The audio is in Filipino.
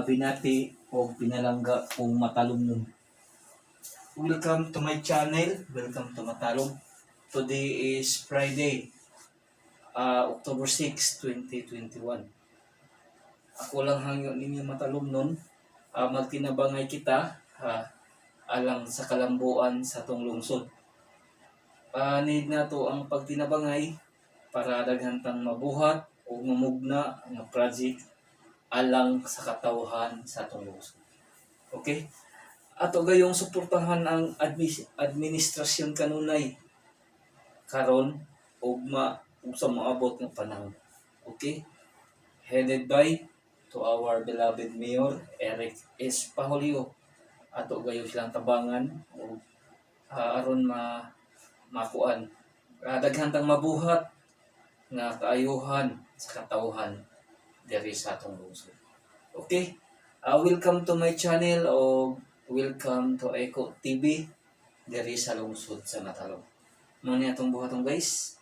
binati o pinalangga kung matalom nun. Welcome to my channel. Welcome to Matalom. Today is Friday, October 6, 2021. Ako lang hangyo ninyo matalom nun. Magtinabangay kita alang sa kalambuan sa tong lungsod. Need na to ang pagtinabangay para daghantang mabuhat o mamugna nga project alang sa katawhan sa atong lungsod. Okay? Ato gayong suportahan ang administrasyon kanunay karon ug sa maabot ng panahon. Okay? Headed by to our beloved Mayor Eric S. Pahulio. Ato gayo silang tabangan ug aron makuan daghantang mabuhat nga kaayuhan sa katawhan diri sa atong lungsod. Okay? Welcome to my channel o welcome to Eco TV diri sa lungsod sa Matalom. Muna atong buhaton guys.